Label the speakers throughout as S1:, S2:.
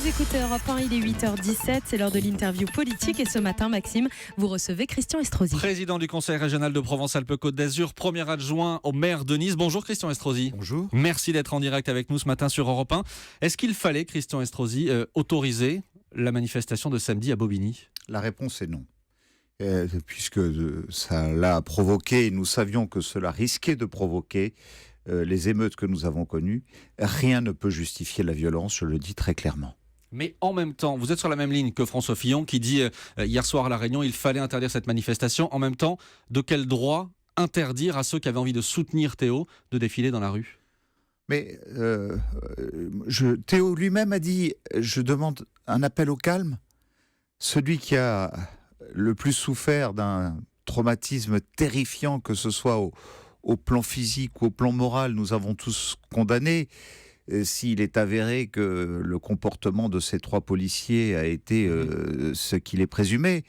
S1: Vous écoutez Europe 1, il est 8h17, c'est l'heure de l'interview politique et ce matin, Maxime, vous recevez Christian Estrosi.
S2: Président du Conseil régional de Provence-Alpes-Côte d'Azur, premier adjoint au maire de Nice. Bonjour Christian Estrosi.
S3: Bonjour.
S2: Merci d'être en direct avec nous ce matin sur Europe 1. Est-ce qu'il fallait, Christian Estrosi, autoriser la manifestation de samedi à Bobigny ?
S3: La réponse est non. Puisque ça l'a provoqué, nous savions que cela risquait de provoquer les émeutes que nous avons connues. Rien ne peut justifier la violence, je le dis très clairement.
S2: Mais en même temps, vous êtes sur la même ligne que François Fillon qui dit hier soir à La Réunion, il fallait interdire cette manifestation. En même temps, de quel droit interdire à ceux qui avaient envie de soutenir Théo de défiler dans la rue ?
S3: Mais Théo lui-même a dit, je demande un appel au calme. Celui qui a le plus souffert d'un traumatisme terrifiant, que ce soit au plan physique ou au plan moral, nous avons tous condamné. S'il est avéré que le comportement de ces 3 policiers a été ce qu'il est présumé,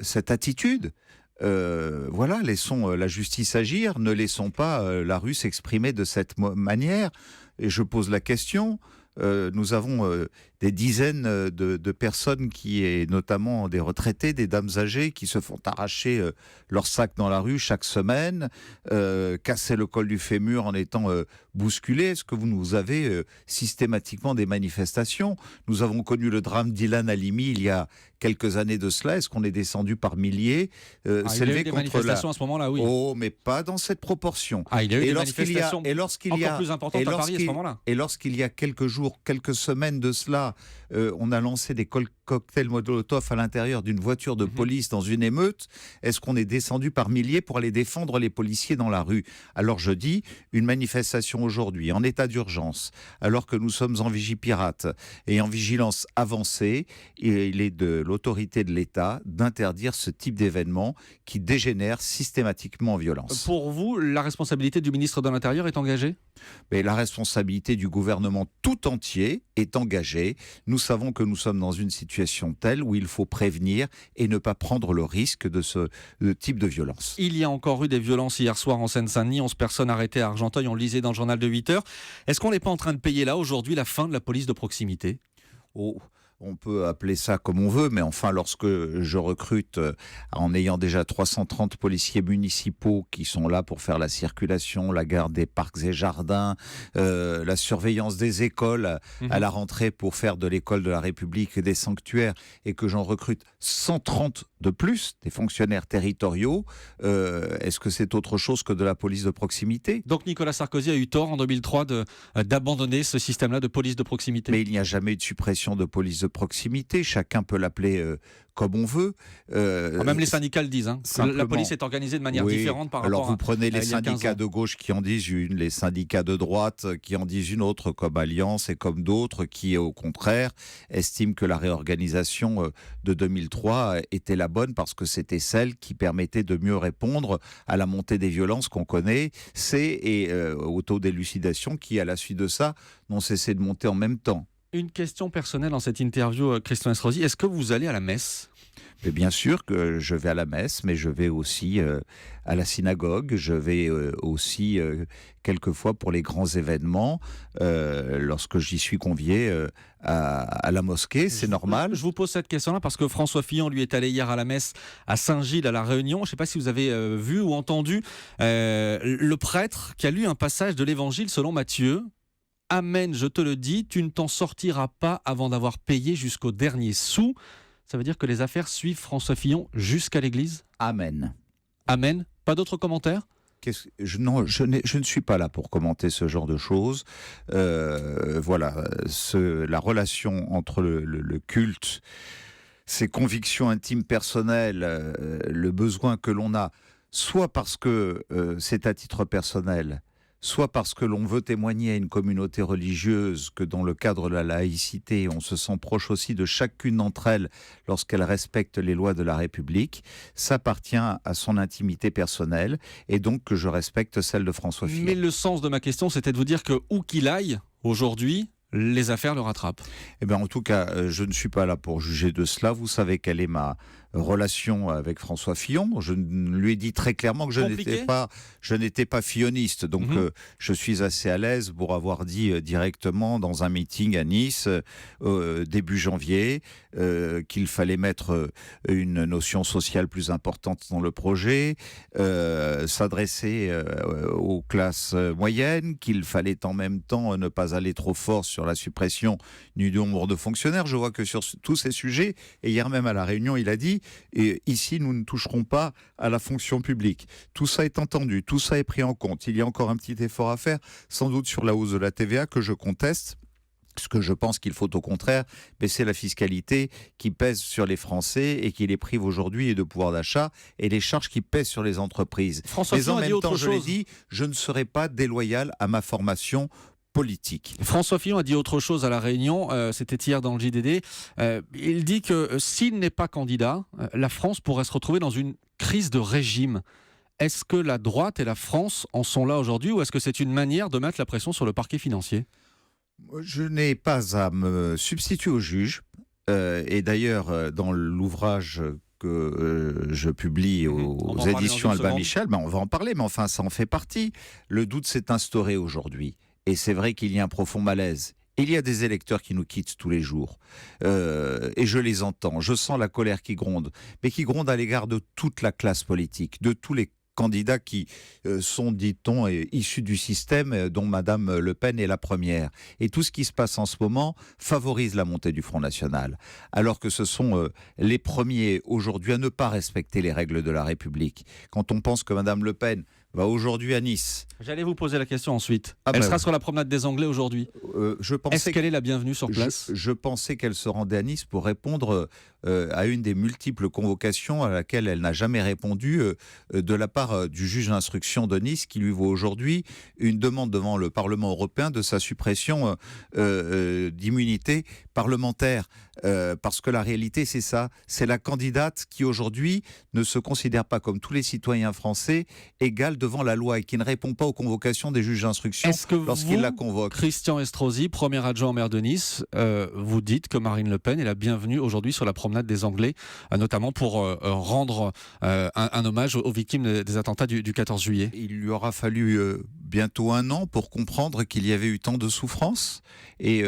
S3: cette attitude, laissons la justice agir, ne laissons pas la rue s'exprimer de cette manière. Et je pose la question, nous avons des dizaines de personnes et notamment des retraités, des dames âgées qui se font arracher leur sac dans la rue chaque semaine, casser le col du fémur en étant bousculés. Est-ce que vous avez systématiquement des manifestations ? Nous avons connu le drame d'Ilan Halimi il y a quelques années de cela. Est-ce qu'on est descendu par milliers
S2: il y a eu des manifestations à ce moment-là, oui.
S3: Oh, mais pas dans cette proportion.
S2: Il y a eu des manifestations encore plus importantes à Paris à ce moment-là.
S3: Et lorsqu'il y a quelques jours, quelques semaines de cela, on a lancé des cocktails Molotov à l'intérieur d'une voiture de police dans une émeute, est-ce qu'on est descendu par milliers pour aller défendre les policiers dans la rue ? Alors je dis, une manifestation aujourd'hui, en état d'urgence, alors que nous sommes en Vigipirate et en vigilance avancée, il est de l'autorité de l'État d'interdire ce type d'événement qui dégénère systématiquement en violence.
S2: Pour vous, la responsabilité du ministre de l'Intérieur est engagée ?
S3: Mais la responsabilité du gouvernement tout entier est engagée. Nous savons que nous sommes dans une situation telle où il faut prévenir et ne pas prendre le risque de ce type de violence.
S2: Il y a encore eu des violences hier soir en Seine-Saint-Denis, 11 personnes arrêtées à Argenteuil, on le lisait dans le journal de 8h. Est-ce qu'on n'est pas en train de payer là aujourd'hui la fin de la police de proximité ?
S3: On peut appeler ça comme on veut, mais enfin, lorsque je recrute en ayant déjà 330 policiers municipaux qui sont là pour faire la circulation, la garde des parcs et jardins, la surveillance des écoles à la rentrée pour faire de l'école de la République des sanctuaires, et que j'en recrute 130 de plus, des fonctionnaires territoriaux, est-ce que c'est autre chose que de la police de proximité ?
S2: Donc Nicolas Sarkozy a eu tort en 2003 d'abandonner ce système-là de police de proximité.
S3: Mais il n'y a jamais eu de suppression de police de proximité, chacun peut l'appeler comme on veut.
S2: Même les syndicats le disent. La police est organisée de manière différente par rapport à...
S3: Alors vous prenez les
S2: il y a 15
S3: syndicats
S2: ans.
S3: de gauche qui en disent une, les syndicats de droite qui en disent une autre, comme Alliance, et comme d'autres qui, au contraire, estiment que la réorganisation de 2003 était la bonne parce que c'était celle qui permettait de mieux répondre à la montée des violences qu'on connaît, et au taux d'élucidation qui, à la suite de ça, n'ont cessé de monter en même temps.
S2: Une question personnelle dans cette interview, Christian Estrosi. Est-ce que vous allez à la messe ?
S3: Mais bien sûr que je vais à la messe, mais je vais aussi à la synagogue, je vais aussi quelquefois pour les grands événements, lorsque j'y suis convié à la mosquée, c'est normal.
S2: Je vous pose cette question-là parce que François Fillon, lui, est allé hier à la messe à Saint-Gilles, à La Réunion. Je ne sais pas si vous avez vu ou entendu le prêtre qui a lu un passage de l'Évangile selon Matthieu. Amen, je te le dis, tu ne t'en sortiras pas avant d'avoir payé jusqu'au dernier sou. Ça veut dire que les affaires suivent François Fillon jusqu'à l'église ?
S3: Amen.
S2: Amen. Pas d'autres commentaires ?
S3: Je ne suis pas là pour commenter ce genre de choses. La relation entre le culte, ses convictions intimes personnelles, le besoin que l'on a, soit parce que c'est à titre personnel, soit parce que l'on veut témoigner à une communauté religieuse que dans le cadre de la laïcité, on se sent proche aussi de chacune d'entre elles lorsqu'elles respectent les lois de la République, ça appartient à son intimité personnelle et donc que je respecte celle de François Fillon.
S2: Mais le sens de ma question, c'était de vous dire que où qu'il aille, aujourd'hui, les affaires le rattrapent.
S3: Eh bien, en tout cas, je ne suis pas là pour juger de cela. Vous savez quelle est ma relation avec François Fillon. Je lui ai dit très clairement que je n'étais pas filloniste. Donc je suis assez à l'aise pour avoir dit directement dans un meeting à Nice, début janvier, qu'il fallait mettre une notion sociale plus importante dans le projet, s'adresser aux classes moyennes, qu'il fallait en même temps ne pas aller trop fort sur la suppression du nombre de fonctionnaires. Je vois que sur tous ces sujets, et hier même à la Réunion, il a dit, et ici nous ne toucherons pas à la fonction publique. Tout ça est entendu, tout ça est pris en compte. Il y a encore un petit effort à faire, sans doute sur la hausse de la TVA que je conteste. Ce que je pense qu'il faut au contraire baisser la fiscalité qui pèse sur les Français et qui les prive aujourd'hui de pouvoir d'achat et les charges qui pèsent sur les entreprises. Mais en même temps, je l'ai dit, je ne serai pas déloyal à ma formation politique.
S2: François Fillon a dit autre chose à La Réunion, c'était hier dans le JDD. Il dit que s'il n'est pas candidat, la France pourrait se retrouver dans une crise de régime. Est-ce que la droite et la France en sont là aujourd'hui, ou est-ce que c'est une manière de mettre la pression sur le parquet financier ?
S3: Je n'ai pas à me substituer au juge. Et d'ailleurs, dans l'ouvrage que je publie aux éditions Albin Michel, on va en parler, mais enfin, ça en fait partie. Le doute s'est instauré aujourd'hui. Et c'est vrai qu'il y a un profond malaise. Il y a des électeurs qui nous quittent tous les jours. Et je les entends. Je sens la colère qui gronde. Mais qui gronde à l'égard de toute la classe politique, de tous les candidats qui sont, dit-on, issus du système dont Madame Le Pen est la première. Et tout ce qui se passe en ce moment favorise la montée du Front National. Alors que ce sont les premiers aujourd'hui à ne pas respecter les règles de la République. Quand on pense que Madame Le Pen va aujourd'hui à Nice.
S2: J'allais vous poser la question ensuite. Elle sera sur la promenade des Anglais aujourd'hui. Est-ce qu'elle est la bienvenue sur place ?
S3: Je pensais qu'elle se rendait à Nice pour répondre à une des multiples convocations à laquelle elle n'a jamais répondu de la part du juge d'instruction de Nice qui lui vaut aujourd'hui une demande devant le Parlement européen de sa suppression d'immunité parlementaire. Parce que la réalité, c'est ça. C'est la candidate qui aujourd'hui ne se considère pas comme tous les citoyens français égale devant la loi et qui ne répond pas aux convocations des juges d'instruction lorsqu'ils la convoquent.
S2: Christian Estrosi, premier adjoint au maire de Nice, vous dites que Marine Le Pen est la bienvenue aujourd'hui sur la promenade des Anglais, notamment pour rendre un hommage aux victimes des attentats du 14 juillet.
S3: Il lui aura fallu bientôt 1 an pour comprendre qu'il y avait eu tant de souffrances et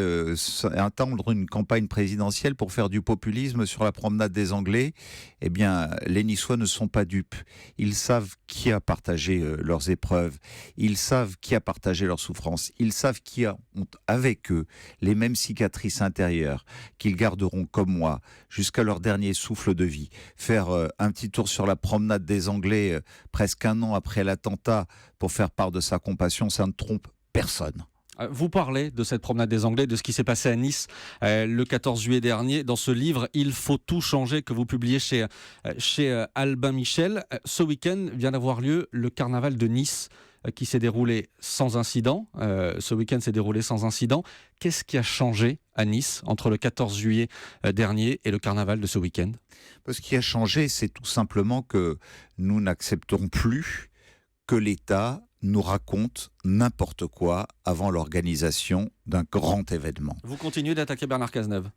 S3: attendre une campagne présidentielle pour faire du populisme sur la promenade des Anglais. Eh bien, les Niçois ne sont pas dupes. Ils savent qui a partagé leurs épreuves. Ils savent qui a partagé leurs souffrances. Ils savent qui ont avec eux les mêmes cicatrices intérieures qu'ils garderont comme moi jusqu'à leur dernier souffle de vie. Faire un petit tour sur la promenade des Anglais presque 1 an après l'attentat pour faire part de sa compassion, ça ne trompe personne.
S2: Vous parlez de cette promenade des Anglais, de ce qui s'est passé à Nice le 14 juillet dernier, dans ce livre « Il faut tout changer » que vous publiez chez Albin Michel. Ce week-end vient d'avoir lieu le carnaval de Nice qui s'est déroulé sans incident. Ce week-end s'est déroulé sans incident. Qu'est-ce qui a changé à Nice entre le 14 juillet dernier et le carnaval de ce week-end ?
S3: Ce qui a changé, c'est tout simplement que nous n'accepterons plus que l'État nous raconte n'importe quoi avant l'organisation d'un grand événement.
S2: Vous continuez d'attaquer Bernard Cazeneuve ?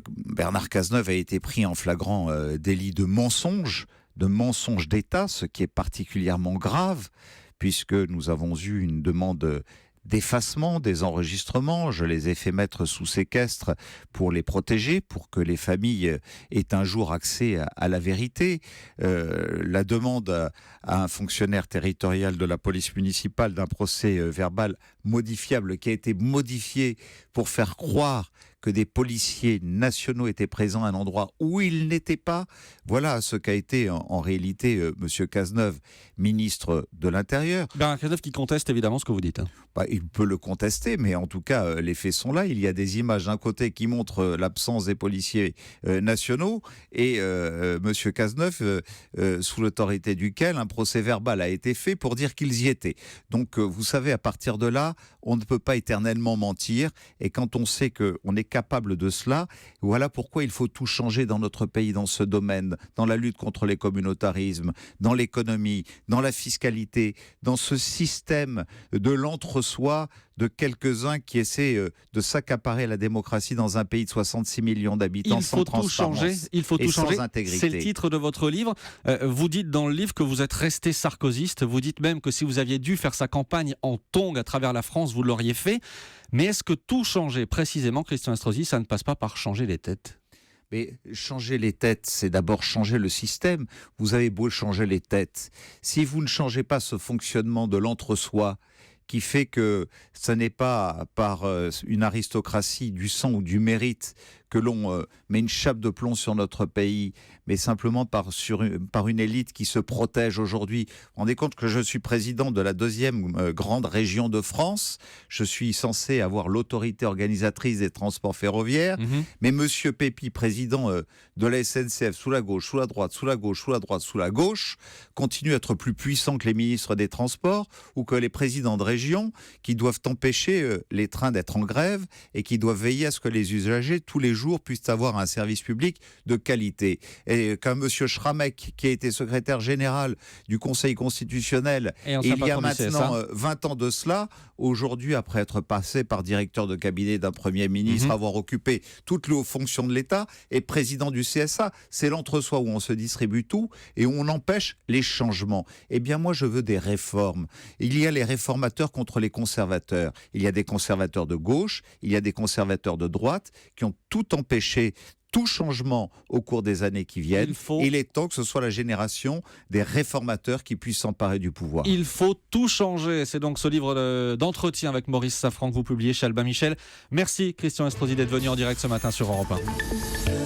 S3: Bernard Cazeneuve a été pris en flagrant délit de mensonge d'État, ce qui est particulièrement grave, puisque nous avons eu une demande d'effacement des enregistrements. Je les ai fait mettre sous séquestre pour les protéger, pour que les familles aient un jour accès à la vérité. La demande à un fonctionnaire territorial de la police municipale d'un procès verbal modifiable qui a été modifié pour faire croire que des policiers nationaux étaient présents à un endroit où ils n'étaient pas. Voilà ce qu'a été en réalité M. Cazeneuve, ministre de l'Intérieur.
S2: Bernard Cazeneuve qui conteste évidemment ce que vous dites.
S3: Il peut le contester, mais en tout cas, les faits sont là. Il y a des images d'un côté qui montrent l'absence des policiers nationaux et M. Cazeneuve, sous l'autorité duquel un procès verbal a été fait pour dire qu'ils y étaient. Donc, vous savez, à partir de là, on ne peut pas éternellement mentir. Et quand on sait qu'on est capable de cela. Voilà pourquoi il faut tout changer dans notre pays, dans ce domaine, dans la lutte contre les communautarismes, dans l'économie, dans la fiscalité, dans ce système de l'entre-soi de quelques-uns qui essaient de s'accaparer la démocratie dans un pays de 66 millions d'habitants sans transparence.
S2: Il faut tout changer.
S3: Sans intégrité.
S2: C'est le titre de votre livre. Vous dites dans le livre que vous êtes resté sarkozyste. Vous dites même que si vous aviez dû faire sa campagne en tongs à travers la France, vous l'auriez fait. Mais est-ce que tout changer, précisément, Christian Estrosi, ça ne passe pas par changer les têtes ?
S3: Mais changer les têtes, c'est d'abord changer le système. Vous avez beau changer les têtes. Si vous ne changez pas ce fonctionnement de l'entre-soi, qui fait que ce n'est pas par une aristocratie du sang ou du mérite que l'on met une chape de plomb sur notre pays, mais simplement par une élite qui se protège aujourd'hui. Vous vous rendez compte que je suis président de la deuxième grande région de France. Je suis censé avoir l'autorité organisatrice des transports ferroviaires. Mais Monsieur Pépi, président de la SNCF, sous la gauche, sous la droite, sous la gauche, sous la droite, sous la gauche, continue à être plus puissant que les ministres des Transports ou que les présidents de région qui doivent empêcher les trains d'être en grève et qui doivent veiller à ce que les usagers, tous les jours, puissent avoir un service public de qualité. Et qu'un monsieur Schramek, qui a été secrétaire général du Conseil constitutionnel, il y a maintenant 20 ans de cela, aujourd'hui, après être passé par directeur de cabinet d'un Premier ministre, avoir occupé toutes les hautes fonctions de l'État, et président du CSA, c'est l'entre-soi où on se distribue tout et où on empêche les changements. Eh bien, moi, je veux des réformes. Il y a les réformateurs contre les conservateurs. Il y a des conservateurs de gauche, il y a des conservateurs de droite qui ont tout empêché tout changement au cours des années qui viennent. Il est temps que ce soit la génération des réformateurs qui puissent s'emparer du pouvoir.
S2: Il faut tout changer. C'est donc ce livre d'entretien avec Maurice Safran que vous publiez chez Albin Michel. Merci Christian Estrosi d'être venu en direct ce matin sur Europe 1.